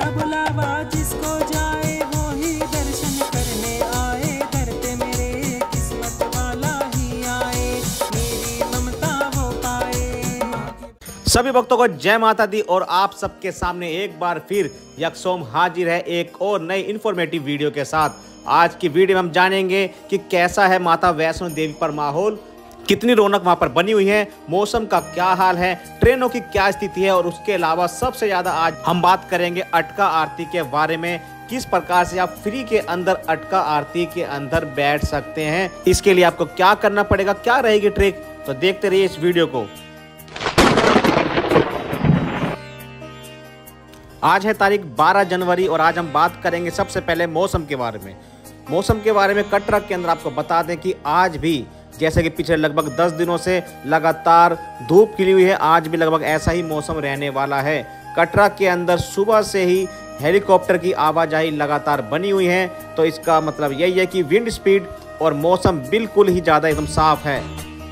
का बुलावा जिसको जाए वो ही दर्शन करने आए, दर पे मेरे किस्मत वाला ही आए, मेरी ममता हो पाए। सभी भक्तों को जय माता दी और आप सबके सामने एक बार फिर यकसोम हाजिर है एक और नई इंफॉर्मेटिव वीडियो के साथ। आज की वीडियो में हम जानेंगे कि कैसा है माता वैष्णो देवी पर माहौल, कितनी रौनक वहां पर बनी हुई है, मौसम का क्या हाल है, ट्रेनों की क्या स्थिति है और उसके अलावा सबसे ज्यादा आज हम बात करेंगे अटका आरती के बारे में। किस प्रकार से आप फ्री के अंदर अटका आरती के अंदर बैठ सकते हैं, इसके लिए आपको क्या करना पड़ेगा, क्या रहेगी ट्रिक, तो देखते रहिए इस वीडियो को। आज है तारीख 12 जनवरी और आज हम बात करेंगे सबसे पहले मौसम के बारे में। मौसम के बारे में कटरा के अंदर आपको बता दें कि आज भी जैसे कि पिछले लगभग 10 दिनों से लगातार धूप खिली हुई है, आज भी लगभग ऐसा ही मौसम रहने वाला है। कटरा के अंदर सुबह से ही हेलीकॉप्टर की आवाजाही लगातार बनी हुई है, तो इसका मतलब यही है कि विंड स्पीड और मौसम बिल्कुल ही ज़्यादा एकदम साफ है।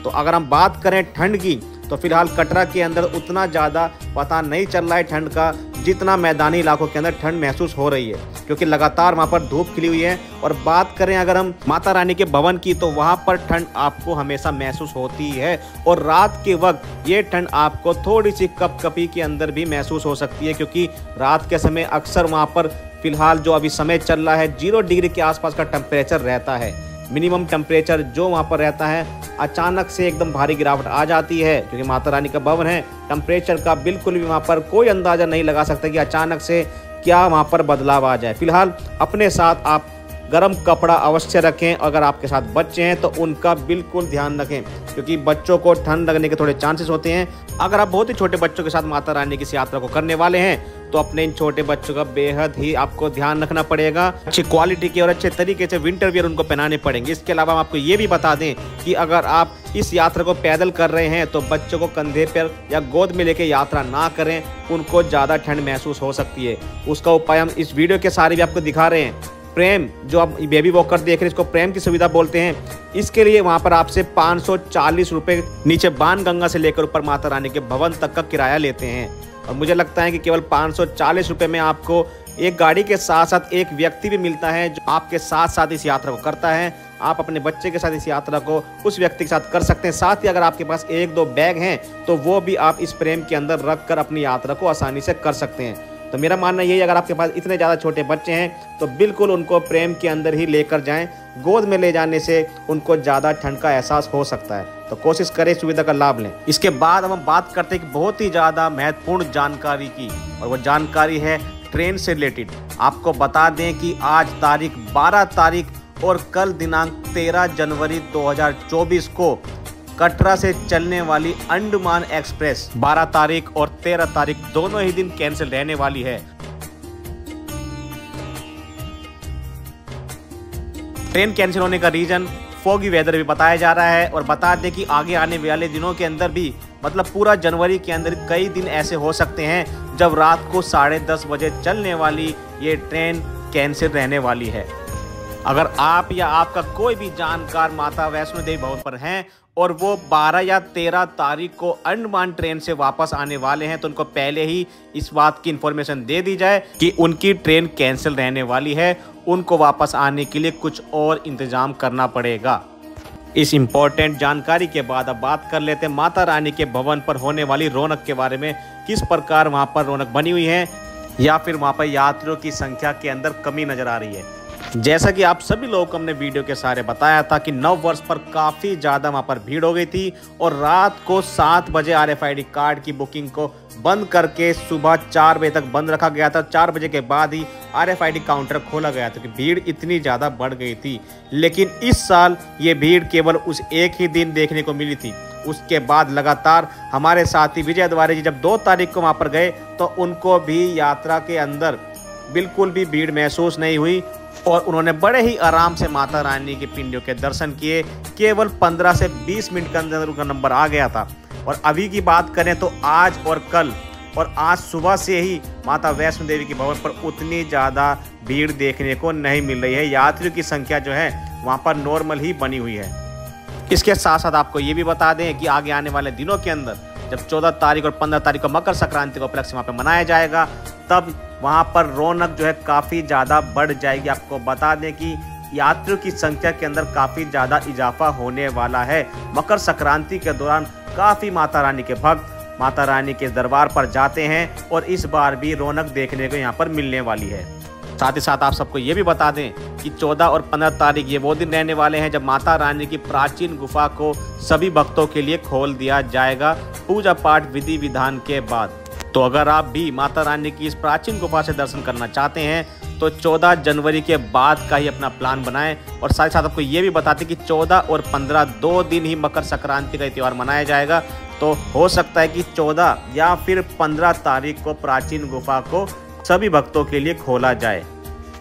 तो अगर हम बात करें ठंड की तो फिलहाल कटरा के अंदर उतना ज़्यादा पता नहीं चल रहा है ठंड का, जितना मैदानी इलाकों के अंदर ठंड महसूस हो रही है, क्योंकि लगातार वहां पर धूप खिली हुई है। और बात करें अगर हम माता रानी के भवन की तो वहां पर ठंड आपको हमेशा महसूस होती है और रात के वक्त ये ठंड आपको थोड़ी सी कपकपी के अंदर भी महसूस हो सकती है, क्योंकि रात के समय अक्सर वहां पर फिलहाल जो अभी समय चल रहा है 0 डिग्री के आसपास का टेम्परेचर रहता है। मिनिमम टेम्परेचर जो वहाँ पर रहता है अचानक से एकदम भारी गिरावट आ जाती है, क्योंकि माता रानी का भवन है। टेम्परेचर का बिल्कुल भी वहाँ पर कोई अंदाज़ा नहीं लगा सकता कि अचानक से क्या वहाँ पर बदलाव आ जाए। फिलहाल अपने साथ आप गर्म कपड़ा अवश्य रखें, अगर आपके साथ बच्चे हैं तो उनका बिल्कुल ध्यान रखें, क्योंकि बच्चों को ठंड लगने के थोड़े चांसेस होते हैं। अगर आप बहुत ही छोटे बच्चों के साथ माता रानी की इस यात्रा को करने वाले हैं तो अपने इन छोटे बच्चों का बेहद ही आपको ध्यान रखना पड़ेगा। अच्छी क्वालिटी के और अच्छे तरीके से विंटर वियर उनको पहनाने पड़ेंगे। इसके अलावा हम आपको ये भी बता दें कि अगर आप इस यात्रा को पैदल कर रहे हैं तो बच्चों को कंधे पर या गोद में लेकर यात्रा ना करें, उनको ज़्यादा ठंड महसूस हो सकती है। उसका उपाय हम इस वीडियो के सारे भी आपको दिखा रहे हैं। प्रेम, जो आप बेबी वॉकर देख रहे हैं, इसको प्रेम की सुविधा बोलते हैं। इसके लिए वहां पर आपसे 540 रुपये नीचे बाणगंगा से लेकर ऊपर माता रानी के भवन तक का किराया लेते हैं। और मुझे लगता है कि केवल 540 रुपये में आपको एक गाड़ी के साथ साथ एक व्यक्ति भी मिलता है जो आपके साथ साथ इस यात्रा को करता है। आप अपने बच्चे के साथ इस यात्रा को उस व्यक्ति के साथ कर सकते हैं। साथ ही अगर आपके पास 1-2 बैग हैं तो वो भी आप इस प्रेम के अंदर रख कर अपनी यात्रा को आसानी से कर सकते हैं। तो मेरा मानना यही है, अगर आपके पास इतने ज़्यादा छोटे बच्चे हैं तो बिल्कुल उनको प्रेम के अंदर ही लेकर जाएं। गोद में ले जाने से उनको ज़्यादा ठंड का एहसास हो सकता है, तो कोशिश करें सुविधा का लाभ लें। इसके बाद हम बात करते हैं कि बहुत ही ज़्यादा महत्वपूर्ण जानकारी की, और वो जानकारी है ट्रेन से रिलेटेड। आपको बता दें कि आज तारीख 12 तारीख और कल दिनांक 13 जनवरी 2024 को कटरा से चलने वाली अंडमान एक्सप्रेस 12 तारीख और 13 तारीख दोनों ही दिन कैंसिल रहने वाली है। ट्रेन कैंसिल होने का रीजन फॉगी वेदर भी बताया जा रहा है। और बता दें कि आगे आने वाले दिनों के अंदर भी, मतलब पूरा जनवरी के अंदर कई दिन ऐसे हो सकते हैं जब रात को 10:30 बजे चलने वाली ये ट्रेन कैंसिल रहने वाली है। अगर आप या आपका कोई भी जानकार माता वैष्णो देवी भवन पर हैं और वो 12 या 13 तारीख को अंडमान ट्रेन से वापस आने वाले हैं, तो उनको पहले ही इस बात की इन्फॉर्मेशन दे दी जाए कि उनकी ट्रेन कैंसिल रहने वाली है। उनको वापस आने के लिए कुछ और इंतजाम करना पड़ेगा। इस इम्पोर्टेंट जानकारी के बाद अब बात कर लेते हैं माता रानी के भवन पर होने वाली रौनक के बारे में। किस प्रकार वहाँ पर रौनक बनी हुई है या फिर वहाँ पर यात्रियों की संख्या के अंदर कमी नजर आ रही है। जैसा कि आप सभी लोगों को हमने वीडियो के सारे बताया था कि नव वर्ष पर काफ़ी ज़्यादा वहाँ पर भीड़ हो गई थी और रात को 7 बजे RFID कार्ड की बुकिंग को बंद करके सुबह 4 बजे तक बंद रखा गया था। 4 बजे के बाद ही RFID काउंटर खोला गया था कि भीड़ इतनी ज़्यादा बढ़ गई थी। लेकिन इस साल ये भीड़ केवल उस एक ही दिन देखने को मिली थी। उसके बाद लगातार हमारे साथी विजय द्वारे जी जब 2 तारीख को वहाँ पर गए तो उनको भी यात्रा के अंदर बिल्कुल भी भीड़ महसूस नहीं हुई और उन्होंने बड़े ही आराम से माता रानी के पिंडों के दर्शन किए। केवल 15 से 20 मिनट के अंदर उनका नंबर आ गया था। और अभी की बात करें तो आज और कल और आज सुबह से ही माता वैष्णो देवी के भवन पर उतनी ज़्यादा भीड़ देखने को नहीं मिल रही है। यात्रियों की संख्या जो है वहाँ पर नॉर्मल ही बनी हुई है। इसके साथ साथ आपको ये भी बता दें कि आगे आने वाले दिनों के अंदर जब 14 तारीख और 15 तारीख को मकर संक्रांति का उपलक्ष्य वहाँ पर मनाया जाएगा, तब वहाँ पर रौनक जो है काफ़ी ज़्यादा बढ़ जाएगी। आपको बता दें कि यात्रियों की संख्या के अंदर काफ़ी ज़्यादा इजाफा होने वाला है। मकर संक्रांति के दौरान काफ़ी माता रानी के भक्त माता रानी के दरबार पर जाते हैं और इस बार भी रौनक देखने को यहाँ पर मिलने वाली है। साथ ही साथ आप सबको ये भी बता दें कि 14 और 15 तारीख ये वो दिन रहने वाले हैं जब माता रानी की प्राचीन गुफा को सभी भक्तों के लिए खोल दिया जाएगा पूजा पाठ विधि विधान के बाद। तो अगर आप भी माता रानी की इस प्राचीन गुफा से दर्शन करना चाहते हैं तो 14 जनवरी के बाद का ही अपना प्लान बनाएं। और साथ ही साथ आपको ये भी बताते कि 14 और 15 2 दिन ही मकर संक्रांति का त्यौहार मनाया जाएगा। तो हो सकता है कि 14 या फिर 15 तारीख को प्राचीन गुफा को सभी भक्तों के लिए खोला जाए।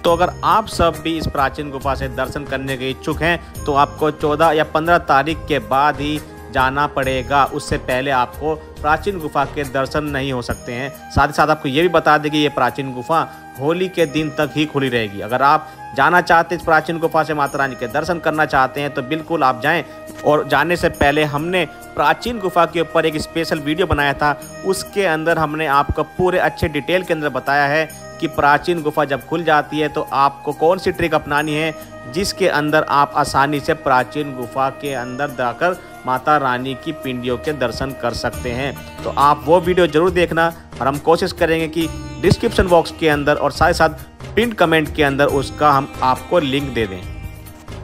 तो अगर आप सब भी इस प्राचीन गुफा से दर्शन करने के इच्छुक हैं तो आपको 14 या 15 तारीख के बाद ही जाना पड़ेगा। उससे पहले आपको प्राचीन गुफा के दर्शन नहीं हो सकते हैं। साथ ही साथ आपको ये भी बता दें कि ये प्राचीन गुफा होली के दिन तक ही खुली रहेगी। अगर आप जाना चाहते हैं इस प्राचीन गुफा से माता रानी के दर्शन करना चाहते हैं तो बिल्कुल आप जाएं। और जाने से पहले हमने प्राचीन गुफा के ऊपर एक स्पेशल वीडियो बनाया था, उसके अंदर हमने आपको पूरे अच्छे डिटेल के अंदर बताया है कि प्राचीन गुफा जब खुल जाती है तो आपको कौन सी ट्रिक अपनानी है जिसके अंदर आप आसानी से प्राचीन गुफा के अंदर जाकर माता रानी की पिंडियों के दर्शन कर सकते हैं। तो आप वो वीडियो जरूर देखना और हम कोशिश करेंगे कि डिस्क्रिप्शन बॉक्स के अंदर और साथ ही साथ पिन कमेंट के अंदर उसका हम आपको लिंक दे दें।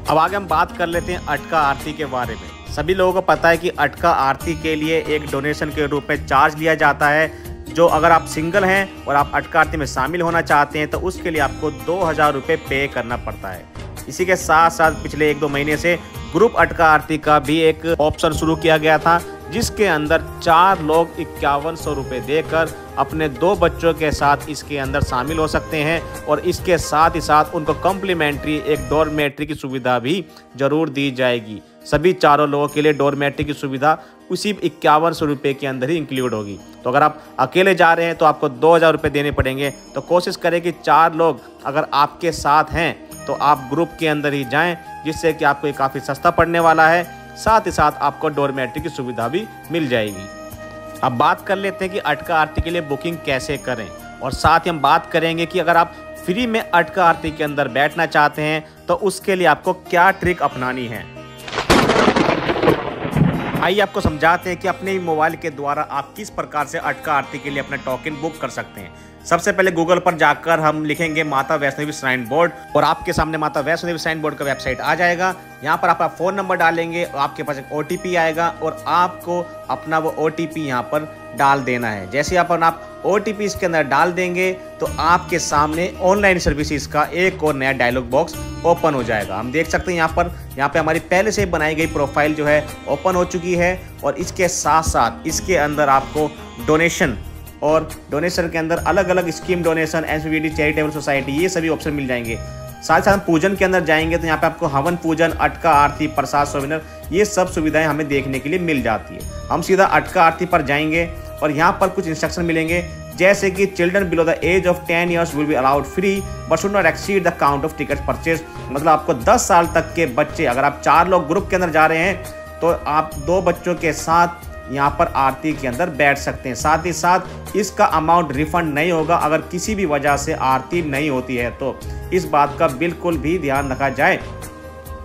अब आगे हम बात कर लेते हैं अटका आरती के बारे में। सभी लोगों को पता है कि अटका आरती के लिए एक डोनेशन के रूप में चार्ज लिया जाता है, जो अगर आप सिंगल हैं और आप अटका आरती में शामिल होना चाहते हैं तो उसके लिए आपको 2000 रुपये पे करना पड़ता है। इसी के साथ साथ पिछले 1-2 महीने से ग्रुप अटका आरती का भी एक ऑप्शन शुरू किया गया था, जिसके अंदर 4 लोग 5100 रुपये देकर अपने 2 बच्चों के साथ इसके अंदर शामिल हो सकते हैं। और इसके साथ ही साथ उनको कॉम्प्लीमेंट्री एक डॉर्मेट्री की सुविधा भी जरूर दी जाएगी। सभी 4 लोगों के लिए डॉर्मेट्री की सुविधा उसी 5100 रुपये के अंदर ही इंक्लूड होगी। तो अगर आप अकेले जा रहे हैं तो आपको 2000 रुपये देने पड़ेंगे। तो कोशिश करें कि 4 लोग अगर आपके साथ हैं तो आप ग्रुप के अंदर ही जाएं, जिससे कि आपको ये काफ़ी सस्ता पड़ने वाला है। साथ ही साथ आपको डॉर्मेट्री की सुविधा भी मिल जाएगी। अब बात कर लेते हैं कि अटका आरती के लिए बुकिंग कैसे करें, और साथ ही हम बात करेंगे कि अगर आप फ्री में अटका आरती के अंदर बैठना चाहते हैं तो उसके लिए आपको क्या ट्रिक अपनानी है। आइए आपको समझाते हैं कि अपने ही मोबाइल के द्वारा आप किस प्रकार से अटका आरती के लिए अपना टोकन बुक कर सकते हैं। सबसे पहले गूगल पर जाकर हम लिखेंगे माता वैष्णो देवी श्राइन बोर्ड और आपके सामने माता वैष्णो देवी श्राइन बोर्ड का वेबसाइट आ जाएगा। यहाँ पर आप अपना फ़ोन नंबर डालेंगे और आपके पास एक OTP आएगा और आपको अपना वो OTP यहाँ पर डाल देना है। जैसे आप OTP इसके अंदर डाल देंगे तो आपके सामने ऑनलाइन सर्विसेज का एक और नया डायलॉग बॉक्स ओपन हो जाएगा। हम देख सकते हैं यहाँ पे हमारी पहले से बनाई गई प्रोफाइल जो है ओपन हो चुकी है। और इसके साथ साथ इसके अंदर आपको डोनेशन और डोनेशन के अंदर अलग अलग scheme donation, SVD charitable society, ये सभी ऑप्शन मिल जाएंगे। साथ ही साथ हम पूजन के अंदर जाएंगे तो यहाँ पे आपको हवन पूजन, अटका आरती, प्रसाद सोविनर, ये सब सुविधाएं हमें देखने के लिए मिल जाती है। हम सीधा अटका आरती पर जाएंगे और यहाँ पर कुछ इंस्ट्रक्शन मिलेंगे, जैसे कि children below the age of 10 years will be allowed free but should not exceed the count of ticket purchase. मतलब आपको 10 साल तक के बच्चे, अगर आप 4 लोग ग्रुप के अंदर जा रहे हैं तो आप 2 बच्चों के साथ यहाँ पर आरती के अंदर बैठ सकते हैं। साथ ही साथ इसका अमाउंट रिफंड नहीं होगा अगर किसी भी वजह से आरती नहीं होती है, तो इस बात का बिल्कुल भी ध्यान रखा जाए।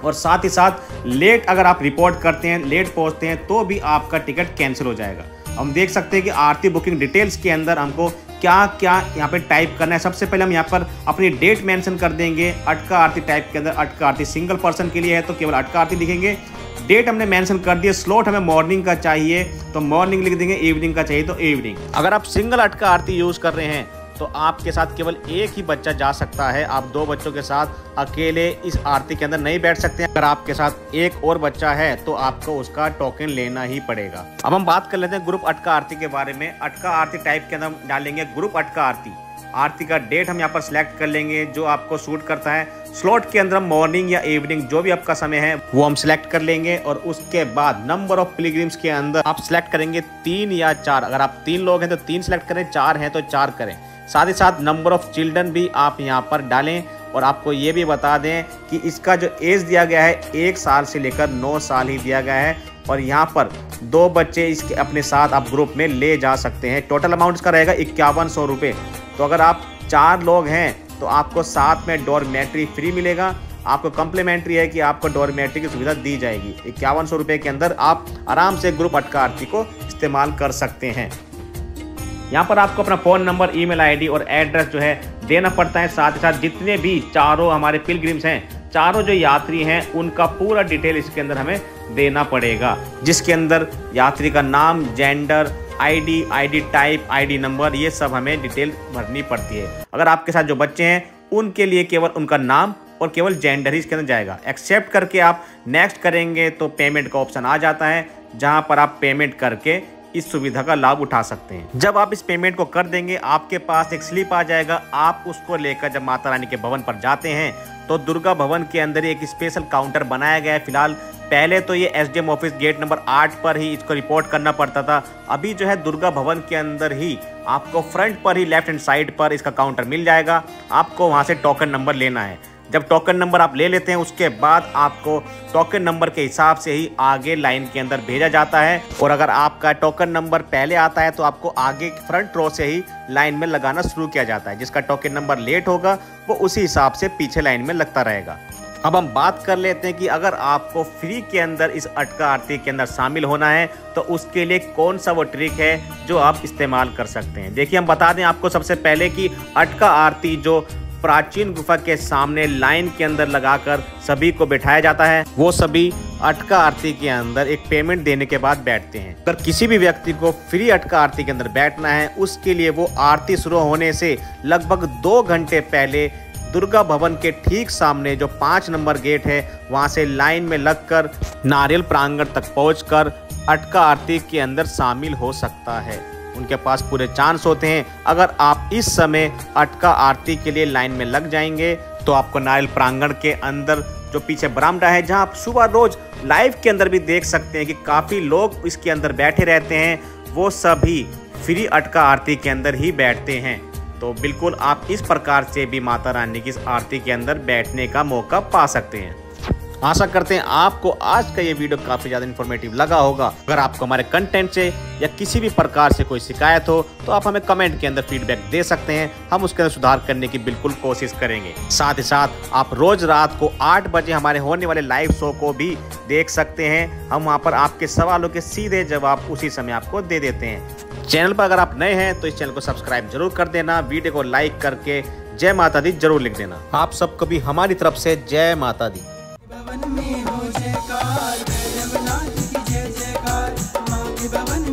और साथ ही साथ लेट अगर आप रिपोर्ट करते हैं, लेट पहुँचते हैं तो भी आपका टिकट कैंसिल हो जाएगा। हम देख सकते हैं कि आरती बुकिंग डिटेल्स के अंदर हमको क्या क्या यहाँ पे टाइप करना है। सबसे पहले हम यहाँ पर अपनी डेट मेंशन कर देंगे। अटका आरती टाइप के अंदर अटका आरती सिंगल पर्सन के लिए है तो केवल अटका आरती लिखेंगे। डेट हमने मेंशन कर दिया। स्लॉट हमें मॉर्निंग का चाहिए तो मॉर्निंग लिख देंगे, इवनिंग का चाहिए तो इवनिंग। अगर आप सिंगल अटका आरती यूज कर रहे हैं तो आपके साथ केवल एक ही बच्चा जा सकता है। आप 2 बच्चों के साथ अकेले इस आरती के अंदर नहीं बैठ सकते। अगर आपके साथ एक और बच्चा है तो आपको उसका टोकन लेना ही पड़ेगा। अब हम बात कर लेते हैं ग्रुप अटका आरती के बारे में। अटका आरती टाइप के अंदर डालेंगे ग्रुप अटका आरती। आरती का डेट हम यहाँ पर सिलेक्ट कर लेंगे जो आपको सूट करता है। स्लॉट के अंदर हम मॉर्निंग या इवनिंग जो भी आपका समय है वो हम सिलेक्ट कर लेंगे। और उसके बाद नंबर ऑफ पिलग्रिम्स के अंदर आप सिलेक्ट करेंगे 3 या 4। अगर आप 3 लोग हैं तो 3 सिलेक्ट करें, 4 हैं तो 4 करें। साथ ही साथ नंबर ऑफ चिल्ड्रन भी आप यहाँ पर डालें। और आपको ये भी बता दें कि इसका जो एज दिया गया है 1 साल से लेकर 9 साल ही दिया गया है। और यहाँ पर 2 बच्चे इसके अपने साथ आप ग्रुप में ले जा सकते हैं। टोटल अमाउंट इसका रहेगा 5100 रुपये। तो अगर आप 4 लोग हैं तो आपको साथ में डॉर्मेट्री फ्री मिलेगा। आपको कम्प्लीमेंट्री है कि आपको डॉर्मेट्री की सुविधा दी जाएगी। 5100 रुपये के अंदर आप आराम से ग्रुप अटका आरती को इस्तेमाल कर सकते हैं। यहाँ पर आपको अपना फ़ोन नंबर, ईमेल आईडी और एड्रेस जो है देना पड़ता है। साथ ही साथ जितने भी चारों हमारे पिलग्रिम्स हैं, चारों जो यात्री हैं, उनका पूरा डिटेल इसके अंदर हमें देना पड़ेगा, जिसके अंदर यात्री का नाम, gender, ID type, ID number, ये सब हमें डिटेल भरनी पड़ती है। अगर आपके साथ जो बच्चे हैं उनके लिए केवल उनका नाम और केवल जेंडर ही इसके अंदर जाएगा। एक्सेप्ट करके आप नेक्स्ट करेंगे तो पेमेंट का ऑप्शन आ जाता है, जहां पर आप पेमेंट करके इस सुविधा का लाभ उठा सकते हैं। जब आप इस पेमेंट को कर देंगे, आपके पास एक स्लिप आ जाएगा। आप उसको लेकर जब माता रानी के भवन पर जाते हैं तो दुर्गा भवन के अंदर एक स्पेशल काउंटर बनाया गया है। फिलहाल पहले तो ये एसडीएम ऑफिस गेट नंबर 8 पर ही इसको रिपोर्ट करना पड़ता था। अभी जो है दुर्गा भवन के अंदर ही आपको फ्रंट पर ही लेफ्ट हैंड साइड पर इसका काउंटर मिल जाएगा। आपको वहां से टोकन नंबर लेना है। जब टोकन नंबर आप ले लेते हैं, उसके बाद आपको टोकन नंबर के हिसाब से ही आगे लाइन के अंदर भेजा जाता है। और अगर आपका टोकन नंबर पहले आता है तो आपको आगे फ्रंट रो से ही लाइन में लगाना शुरू किया जाता है। जिसका टोकन नंबर लेट होगा वो उसी हिसाब से पीछे लाइन में लगता रहेगा। अब हम बात कर लेते हैं कि अगर आपको फ्री के अंदर इस अटका आरती के अंदर शामिल होना है तो उसके लिए कौन सा वो ट्रिक है जो आप इस्तेमाल कर सकते हैं। देखिए, हम बता दें आपको सबसे पहले कि अटका आरती जो प्राचीन गुफा के सामने लाइन के अंदर लगाकर सभी को बिठाया जाता है, वो सभी अटका आरती के अंदर एक पेमेंट देने के बाद बैठते हैं। अगर किसी भी व्यक्ति को फ्री अटका आरती के अंदर बैठना है, उसके लिए वो आरती शुरू होने से लगभग 2 घंटे पहले दुर्गा भवन के ठीक सामने जो 5 नंबर गेट है, वहां से लाइन में लगकर नारियल प्रांगण तक पहुंचकर अटका आरती के अंदर शामिल हो सकता है। उनके पास पूरे चांस होते हैं। अगर आप इस समय अटका आरती के लिए लाइन में लग जाएंगे तो आपको नारियल प्रांगण के अंदर जो पीछे बरामदा है, जहां आप सुबह रोज लाइव के अंदर भी देख सकते हैं कि काफी लोग इसके अंदर बैठे रहते हैं, वो सभी फ्री अटका आरती के अंदर ही बैठते हैं। तो बिल्कुल आप इस प्रकार से भी माता रानी की इस आरती के अंदर बैठने का मौका पा सकते हैं। आशा करते हैं आपको आज का ये वीडियो काफ़ी ज़्यादा इन्फॉर्मेटिव लगा होगा। अगर आपको हमारे कंटेंट से या किसी भी प्रकार से कोई शिकायत हो तो आप हमें कमेंट के अंदर फीडबैक दे सकते हैं। हम उसके अंदर सुधार करने की बिल्कुल कोशिश करेंगे। साथ ही साथ आप रोज रात को 8 बजे हमारे होने वाले लाइव शो को भी देख सकते हैं। हम वहाँ पर आपके सवालों के सीधे जवाब उसी समय आपको दे देते हैं। चैनल पर अगर आप नए हैं तो इस चैनल को सब्सक्राइब जरूर कर देना। वीडियो को लाइक करके जय माता दी जरूर लिख देना। आप सबको भी हमारी तरफ से जय माता दी। भवन में हो जयकार, भैरवनाथ की जय जयकार, माँ के भवन